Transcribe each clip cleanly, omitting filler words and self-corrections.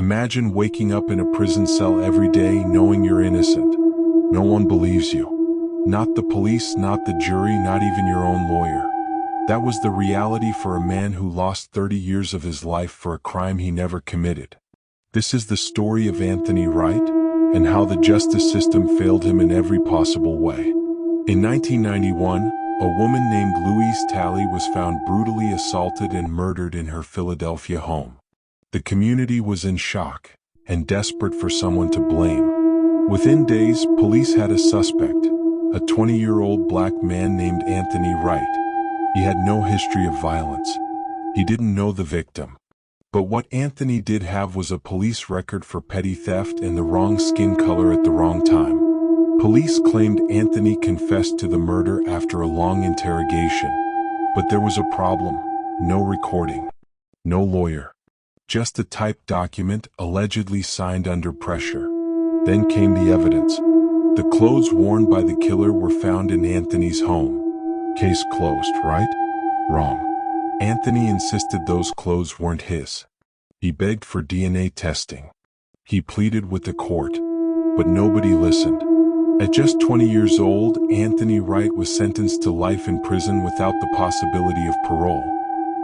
Imagine waking up in a prison cell every day knowing you're innocent. No one believes you. Not the police, not the jury, not even your own lawyer. That was the reality for a man who lost 30 years of his life for a crime he never committed. This is the story of Anthony Wright and how the justice system failed him in every possible way. In 1991, a woman named Louise Talley was found brutally assaulted and murdered in her Philadelphia home. The community was in shock and desperate for someone to blame. Within days, police had a suspect, a 20-year-old black man named Anthony Wright. He had no history of violence. He didn't know the victim. But what Anthony did have was a police record for petty theft and the wrong skin color at the wrong time. Police claimed Anthony confessed to the murder after a long interrogation. But there was a problem: no recording, no lawyer. Just a typed document allegedly signed under pressure. Then came the evidence. The clothes worn by the killer were found in Anthony's home. Case closed, right? Wrong. Anthony insisted those clothes weren't his. He begged for DNA testing. He pleaded with the court, but nobody listened. At just 20 years old, Anthony Wright was sentenced to life in prison without the possibility of parole.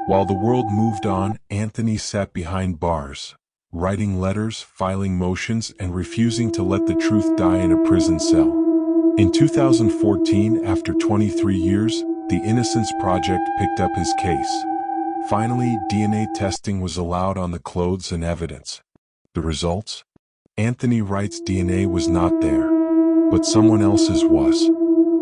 While the world moved on, Anthony sat behind bars, writing letters, filing motions, and refusing to let the truth die in a prison cell. In 2014, after 23 years, the Innocence Project picked up his case. Finally, DNA testing was allowed on the clothes and evidence. The results? Anthony Wright's DNA was not there, but someone else's was.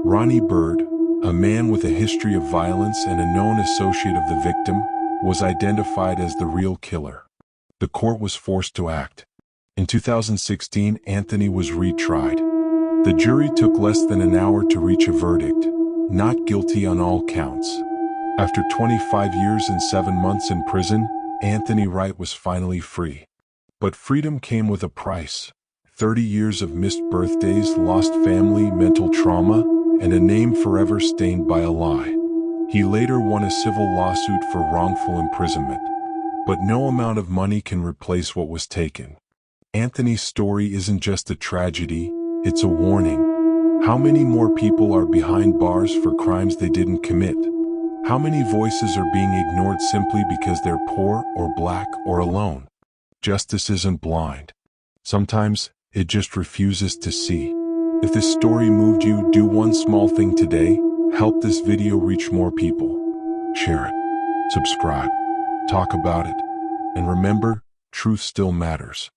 Ronnie Bird, a man with a history of violence and a known associate of the victim, was identified as the real killer. The court was forced to act. In 2016, Anthony was retried. The jury took less than an hour to reach a verdict: not guilty on all counts. After 25 years and 7 months in prison, Anthony Wright was finally free. But freedom came with a price: 30 years of missed birthdays, lost family, mental trauma, and a name forever stained by a lie. He later won a civil lawsuit for wrongful imprisonment. But no amount of money can replace what was taken. Anthony's story isn't just a tragedy, it's a warning. How many more people are behind bars for crimes they didn't commit? How many voices are being ignored simply because they're poor or black or alone? Justice isn't blind. Sometimes it just refuses to see. If this story moved you, do one small thing today: help this video reach more people. Share it, subscribe, talk about it, and remember, truth still matters.